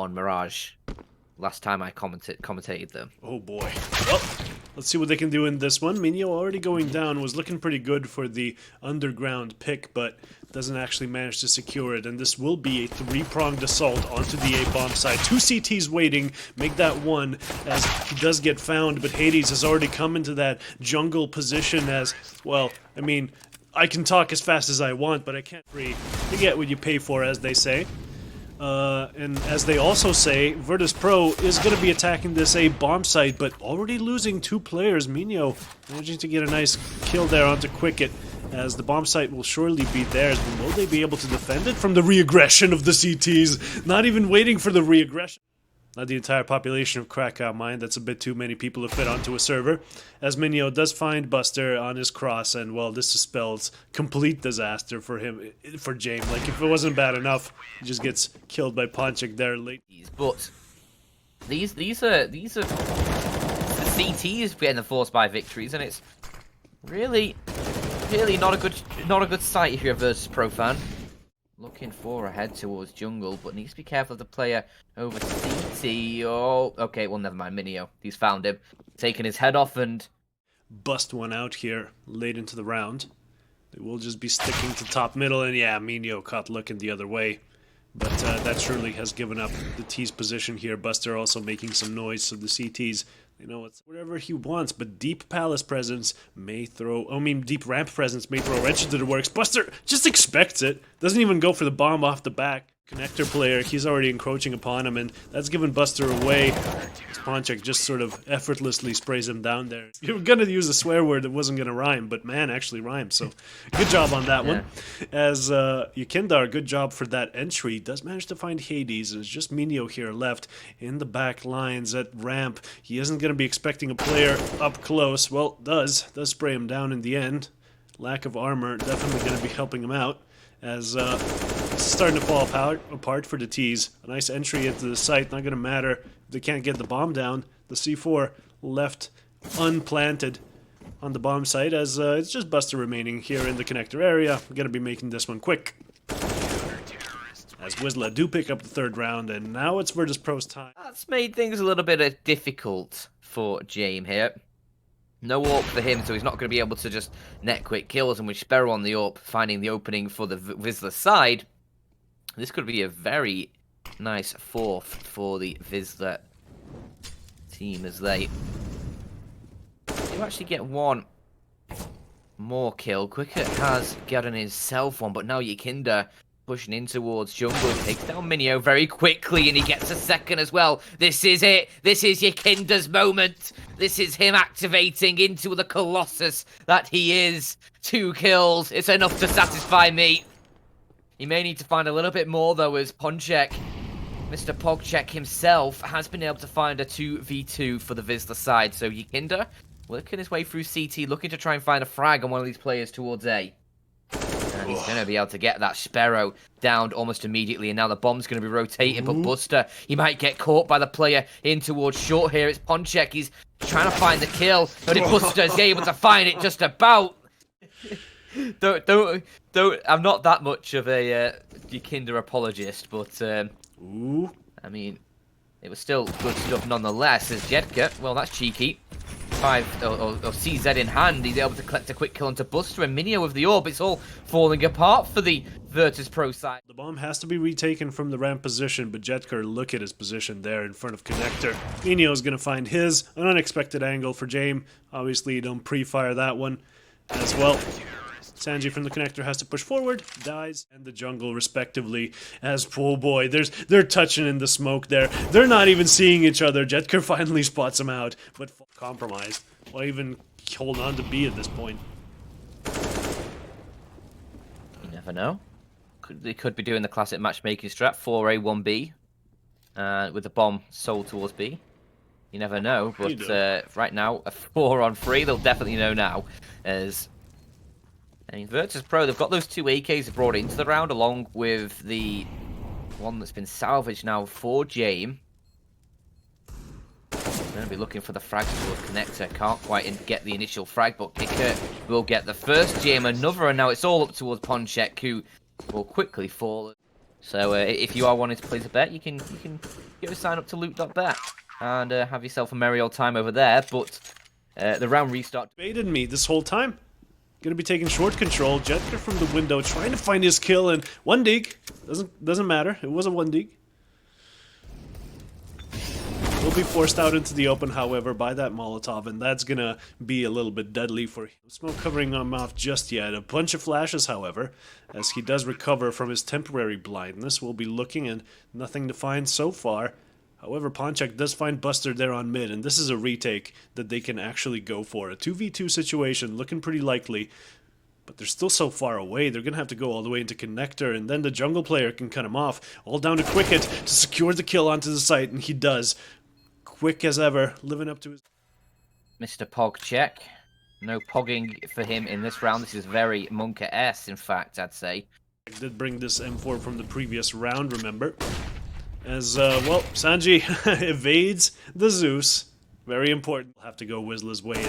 on Mirage last time I commentated them. Oh boy. Well, let's see what they can do in this one. Minio already going down, was looking pretty good for the underground pick, but doesn't actually manage to secure it. And this will be a three-pronged assault onto the A bomb side. 2 CTs waiting, make that 1 as he does get found, but Hades has already come into that jungle position as, well, I mean, I can talk as fast as I want, but I can't free. You get what you pay for, as they say. And as they also say, Virtus.pro is going to be attacking this A bomb site, but already losing 2 players. Minio managing to get a nice kill there onto Quicket, as the bomb site will surely be theirs, but will they be able to defend it from the re-aggression of the CTs? Not even waiting for the re-aggression. Not the entire population of Krakow, mind. That's a bit too many people to fit onto a server. As Minio does find Buster on his cross, and, well, this spells complete disaster for him, for James. Like, if it wasn't bad enough, he just gets killed by Ponchik there late. But these are the CTs getting the forced by victories, and it's really not a good sight if you're a Virtus.pro fan. Looking for a head towards jungle, but needs to be careful of the player over CT. Oh, okay, well, never mind. Minio, he's found him. Taking his head off and... bust one out here late into the round. They will just be sticking to top middle, and yeah, Minio caught looking the other way. But that surely has given up the T's position here. Buster also making some noise, so the CTs, you know, it's whatever he wants, but deep palace presence may throw, deep ramp presence may throw a wrench into the works. Buster just expects it, doesn't even go for the bomb off the back. Connector player, he's already encroaching upon him, and that's given Buster away. Ponchik just sort of effortlessly sprays him down there. You were gonna use a swear word that wasn't gonna rhyme, but man, actually rhymed, so good job on that one. As Yukindar, good job for that entry, does manage to find Hades, and it's just Minio here left in the back lines at ramp. He isn't gonna be expecting a player up close. Well, does spray him down in the end. Lack of armor definitely gonna be helping him out, as it's starting to fall apart for the T's. A nice entry into the site, not going to matter if they can't get the bomb down. The C4 left unplanted on the bomb site, as it's just Buster remaining here in the connector area. We're going to be making this one quick. As Wisla do pick up the 3rd round, and now it's Virtus.pro's time. That's made things a little bit difficult for James here. No AWP for him, so he's not going to be able to just net quick kills, and with Sparrow on the AWP, finding the opening for the Wisla side, this could be a very nice 4th for the Wisla team, as they do actually get one more kill. Quicker has gotten himself one, but now Yukindar pushing in towards jungle, takes down Minio very quickly, and he gets a 2nd as well. This is it. This is Yukindar's moment. This is him activating into the Colossus that he is. 2 kills. It's enough to satisfy me. He may need to find a little bit more, though, as Ponchik, Mr. Pogchek himself, has been able to find a 2v2 for the Wisla side. So Yukindar working his way through CT, looking to try and find a frag on one of these players towards A. And he's going to be able to get that Sparrow down almost immediately. And now the bomb's going to be rotating. But Buster, he might get caught by the player in towards short here. It's Ponchik. He's trying to find the kill. But Buster's able to find it just about. Don't. I'm not that much of a Yukindar apologist. But, I mean, it was still good stuff nonetheless. As Jedka, well, that's cheeky. Or CZ in hand, he's able to collect a quick kill onto Buster, and Minio with the orb. It's all falling apart for the Virtus.pro side. The bomb has to be retaken from the ramp position, but Jedker, look at his position there in front of Connector. Minio is going to find an unexpected angle for James. Obviously, you don't pre-fire that one as well. Sanji from the connector has to push forward, dies, and the jungle respectively, as, oh boy, they're touching in the smoke there. They're not even seeing each other. Jedker finally spots him out, but compromised. Why even hold on to B at this point? You never know. They could be doing the classic matchmaking strat, 4A, 1B, with the bomb sold towards B. You never know, but right now, a 4-on-3, they'll definitely know now, as... I mean, Virtus.pro, they've got those 2 AKs brought into the round, along with the one that's been salvaged now for James. Going to be looking for the frag towards Connector. Can't quite get the initial frag, but Kicker will get the first. James another, and now it's all up towards Ponchek, who will quickly fall. So if you are wanting to place a bet, you can go sign up to Loot.BET and have yourself a merry old time over there. But the round restart Baited me this whole time. Gonna be taking short control. Jetka from the window, trying to find his kill, and one dig. Doesn't matter. It was a one dig. Will be forced out into the open, however, by that Molotov, and that's gonna be a little bit deadly for him. Smoke covering him off just yet. A bunch of flashes, however, as he does recover from his temporary blindness. We'll be looking, and nothing to find so far. However, Ponchak does find Buster there on mid, and this is a retake that they can actually go for. A 2v2 situation, looking pretty likely, but they're still so far away. They're going to have to go all the way into Connector, and then the jungle player can cut him off. All down to Quicket to secure the kill onto the site, and he does. Quick as ever, living up to his... Mr. Pog check. No pogging for him in this round. This is very Monka-esque, in fact, I'd say. Did bring this M4 from the previous round, remember? As, well, Sanji evades the Zeus. Very important. We'll have to go Wisla's way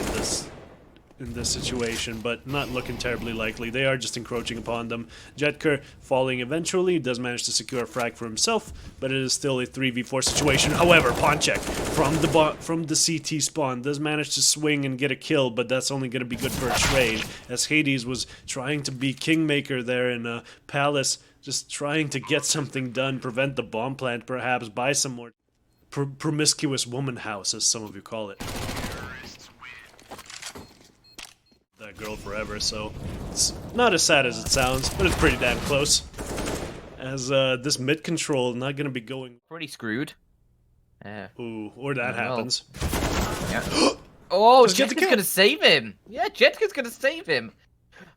in this situation, but not looking terribly likely. They are just encroaching upon them. Jetker falling eventually, does manage to secure a frag for himself, but it is still a 3v4 situation. However, Ponchek from the CT spawn does manage to swing and get a kill, but that's only going to be good for a trade, as Hades was trying to be Kingmaker there in Palace, just trying to get something done, prevent the bomb plant perhaps, buy some more promiscuous woman house, as some of you call it. That girl forever, so it's not as sad as it sounds, but it's pretty damn close. As this mid control not gonna be going pretty screwed. Ooh, or that happens. Yeah. Oh, Jetka's gonna save him. Yeah, Jetka's gonna save him.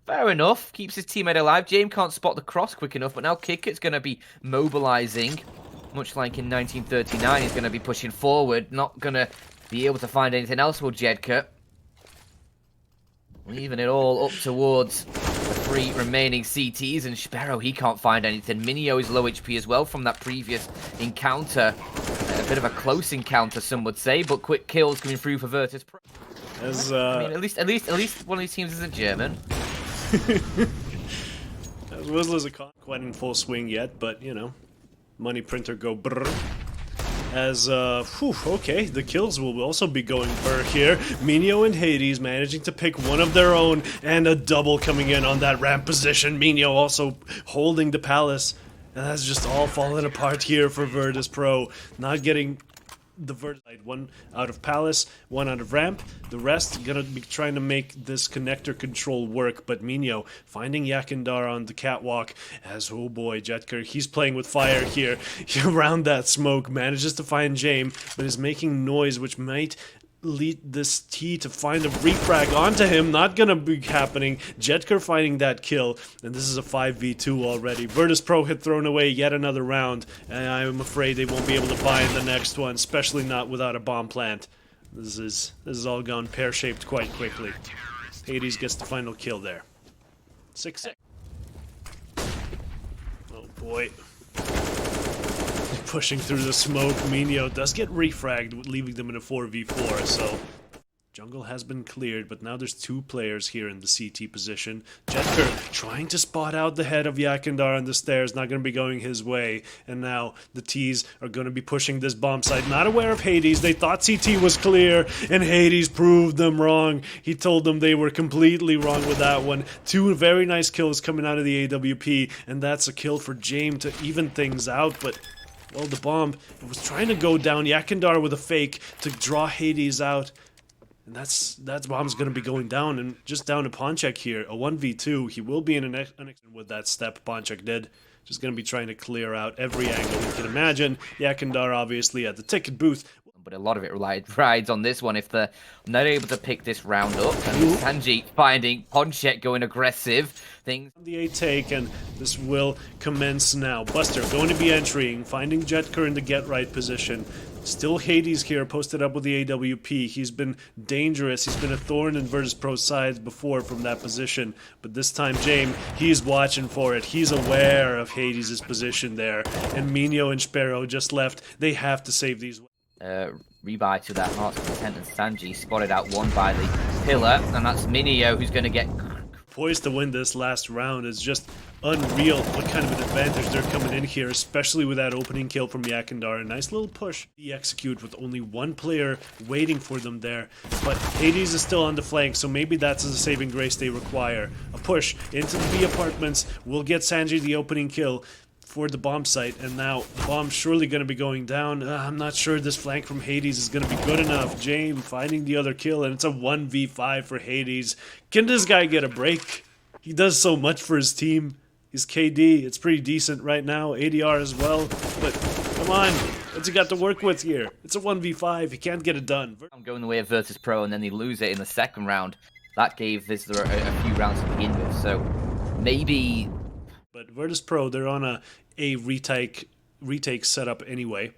Fair enough. Keeps his teammate alive. James can't spot the cross quick enough, but now Kickit's gonna be mobilizing, much like in 1939. He's gonna be pushing forward, not gonna be able to find anything else for Jedka. Leaving it all up towards the 3 remaining CTs, and Sparrow, he can't find anything. Minio is low HP as well from that previous encounter. A bit of a close encounter, some would say, but quick kills coming through for Virtus.pro. As, I mean, at least one of these teams isn't German. As Wisla's quite in full swing yet, but, you know, money printer go brrr. As, okay, the kills will also be going for here. Minio and Hades managing to pick one of their own, and a double coming in on that ramp position. Minio also holding the Palace, and that's just all falling apart here for Virtus.pro. Not getting the Virtus, one out of Palace, one out of ramp. The rest gonna be trying to make this connector control work, but Minio finding Yakindar on the catwalk as, oh boy, Jetker, he's playing with fire here. Around that smoke, manages to find James, but is making noise, which might lead this T to find a refrag onto him. Not gonna be happening. Jetker finding that kill, and this is a 5v2 already. Virtus.pro had thrown away yet another round, and I'm afraid they won't be able to buy in the next one, especially not without a bomb plant. This is all gone pear-shaped quite quickly. Hades gets the final kill there. 6-6. Oh boy. Pushing through the smoke, Minio does get refragged, leaving them in a 4v4, so jungle has been cleared, but now there's 2 players here in the CT position. Jetker trying to spot out the head of Yakindar on the stairs, not going to be going his way, and now the T's are going to be pushing this bomb site, not aware of Hades. They thought CT was clear, and Hades proved them wrong. He told them they were completely wrong with that one. 2 very nice kills coming out of the AWP, and that's a kill for James to even things out, but well, the bomb, it was trying to go down Yakindar with a fake to draw Hades out. And that bomb's going to be going down, and just down to Ponchek here. A 1v2, he will be in an extra with that step Ponchek did. Just going to be trying to clear out every angle you can imagine. Yakindar obviously at the ticket booth. But a lot of it rides on this one if they're not able to pick this round up. And Sanji finding Ponchek going aggressive. Things the 8 take, and this will commence now. Buster going to be entering, finding Jetker in the get right position. Still Hades here, posted up with the AWP. He's been dangerous. He's been a thorn in Virtus.pro's sides before from that position. But this time, James, he's watching for it. He's aware of Hades' position there. And Minio and Sparrow just left. They have to save these. Rebuy to that Heart's Content, and Sanji spotted out one by the pillar. And that's Minio who's going to get poised to win this last round. Is just Unreal what kind of an advantage they're coming in here, especially with that opening kill from Yakandar. A nice little push. He execute with only one player waiting for them there. But Hades is still on the flank, so maybe that's the saving grace they require. A push into the B apartments will get Sanji the opening kill for the bomb site, and now the bomb's surely going to be going down. I'm not sure this flank from Hades is going to be good enough. James finding the other kill, and it's a 1v5 for Hades. Can this guy get a break? He does so much for his team. His KD, it's pretty decent right now. ADR as well. But come on, what's he got to work with here? It's a 1v5. He can't get it done. I'm going the way of Virtus.pro, and then they lose it in the second round. That gave Wisla a few rounds to begin with, so maybe... But Virtus.pro, they're on a retake setup anyway.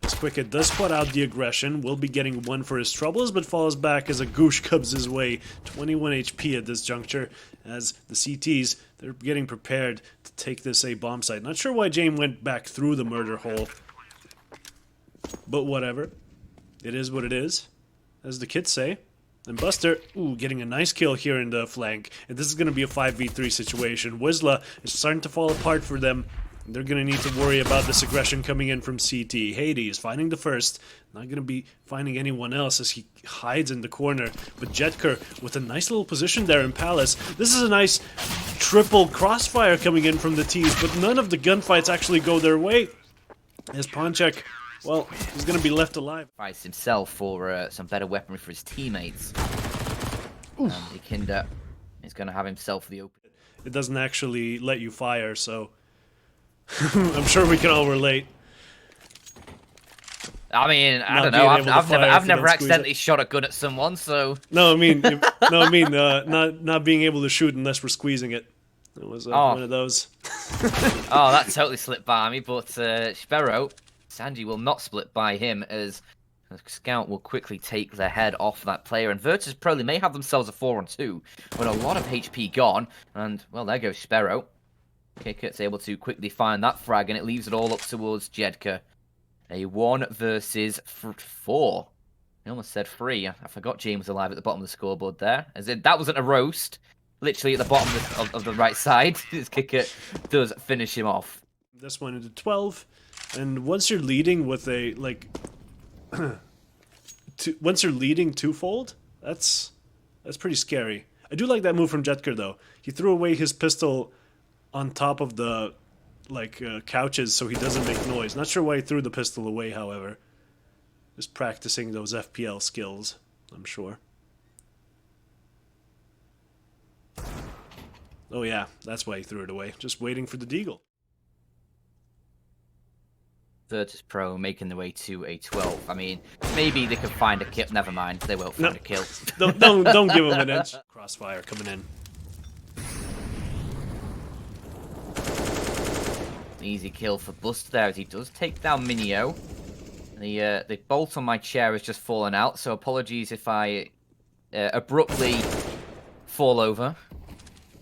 As Quicket does put out the aggression, will be getting one for his troubles, but falls back as a goosh comes his way. 21 HP at this juncture, as the CTs, they're getting prepared to take this A bomb site. Not sure why James went back through the murder hole, but whatever. It is what it is, as the kids say. And Buster, getting a nice kill here in the flank. And this is going to be a 5v3 situation. Wisla is starting to fall apart for them. They're going to need to worry about this aggression coming in from CT. Hades finding the first. Not going to be finding anyone else as he hides in the corner. But Jetker with a nice little position there in Palace. This is a nice triple crossfire coming in from the T's, but none of the gunfights actually go their way. As Ponchek, well, he's going to be left alive. Price himself for some better weaponry for his teammates. And Ikinda is going to have himself the open. It doesn't actually let you fire, so... I'm sure we can all relate. I mean, I don't know. I've never accidentally shot a gun at someone, so. No, I mean, not being able to shoot unless we're squeezing it. It was one of those. Oh, that totally slipped by me. But Sparrow, Sanji will not split by him, as Scout will quickly take their head off that player. And Virtus.pro, they may have themselves a 4-on-2 with a lot of HP gone. And well, there goes Sparrow. Kicker's able to quickly find that frag, and it leaves it all up towards Jedka. A 1 versus 4. I almost said 3. I forgot James was alive at the bottom of the scoreboard there. As in, that wasn't a roast. Literally at the bottom of the right side. His kicker does finish him off. This one into 12. And once you're leading with a, like... once you're leading twofold, that's pretty scary. I do like that move from Jetker, though. He threw away his pistol on top of the couches so he doesn't make noise. Not sure why he threw the pistol away, however. Just practicing those FPL skills, I'm sure. Oh yeah, that's why he threw it away. Just waiting for the deagle. Virtus.pro making their way to a 12. I mean, maybe they could find a kill. Never mind, they won't find a kill. Don't give him an edge. Crossfire coming in. Easy kill for Bust there, as he does take down Minio. The bolt on my chair has just fallen out, so apologies if I abruptly fall over.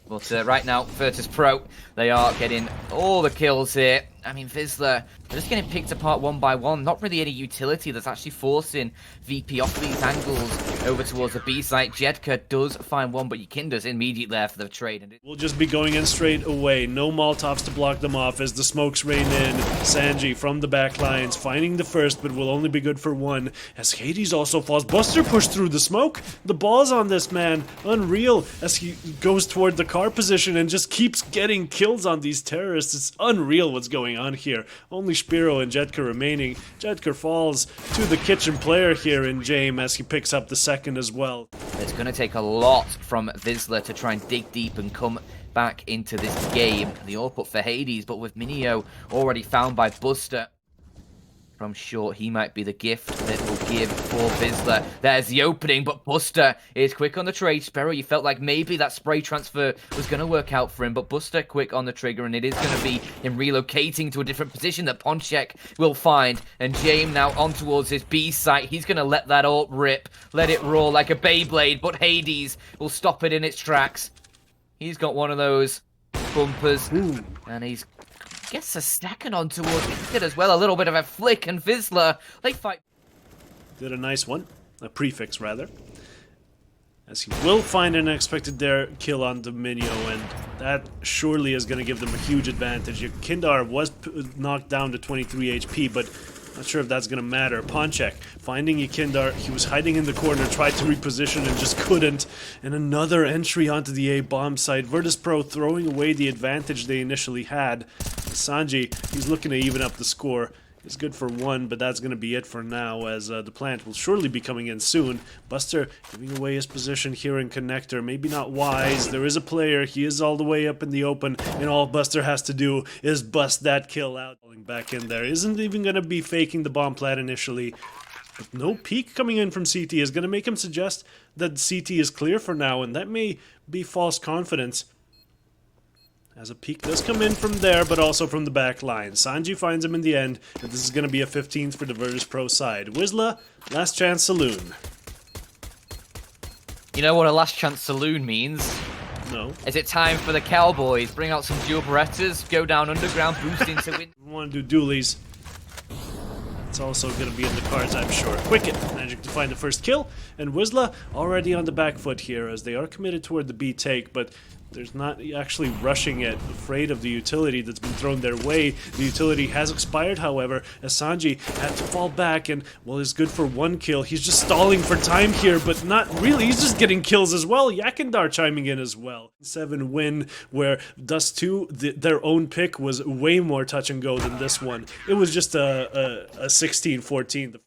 But right now, Virtus.pro, they are getting all the kills here. I mean, Wisla, they're just getting picked apart one by one. Not really any utility that's actually forcing VP off these angles over towards the B site. Jedka does find one, but Yukinda's immediately there for the trade. And we'll just be going in straight away. No Molotovs to block them off as the smokes rain in. Sanji from the back lines, finding the first, but will only be good for 1. As Hades also falls. Buster pushed through the smoke. The ball's on this man. Unreal as he goes toward the car position and just keeps getting kills on these terrorists. It's unreal what's going on here. Only Spiro and Jedka remaining. Jedka falls to the kitchen player here in James as he picks up the second as well. It's going to take a lot from Wisla to try and dig deep and come back into this game. The all put for Hades, but with Minio already found by Buster from short, he might be the gift that will give for Wisla. There's the opening, but Buster is quick on the trade. Sparrow, you felt like maybe that spray transfer was going to work out for him, but Buster quick on the trigger, and it is going to be him relocating to a different position that Ponchek will find. And James now on towards his B site. He's going to let that ult rip, let it roar like a Beyblade, but Hades will stop it in its tracks. He's got one of those bumpers, and he's gets a stacking on towards it as well. A little bit of a flick, and Wisla, they fight. Did a nice one. A prefix, rather. as he will find an unexpected there kill on Dominio, and that surely is going to give them a huge advantage. Kindar was knocked down to 23 HP, but not sure if that's going to matter. Ponchek finding Yakindar. He was hiding in the corner, tried to reposition and just couldn't. And another entry onto the A bomb site. Virtus.pro throwing away the advantage they initially had. Sanji, he's looking to even up the score. It's good for one, but that's going to be it for now, as the plant will surely be coming in soon. Buster giving away his position here in connector. Maybe not wise. There is a player. He is all the way up in the open, and all Buster has to do is bust that kill out. Back in there. Isn't even going to be faking the bomb plant initially. But no peek coming in from CT is going to make him suggest that CT is clear for now, and that may be false confidence. As a peek does come in from there, but also from the back line. Sanji finds him in the end, and this is going to be a 15th for the Virtus.pro side. Wisla, last chance saloon. You know what a last chance saloon means? No. Is it time for the Cowboys? Bring out some dual Berettas, go down underground, boost into win. We want to do dualies. It's also going to be in the cards, I'm sure. Quicket managing to find the first kill, and Wisla already on the back foot here, as they are committed toward the B take, but there's not actually rushing it, afraid of the utility that's been thrown their way. The utility has expired, however, as Sanji had to fall back, and, well, is good for one kill. He's just stalling for time here, but not really. He's just getting kills as well. Yakindar chiming in as well. 7 win, where Dust 2, their own pick, was way more touch and go than this one. It was just a 16-14.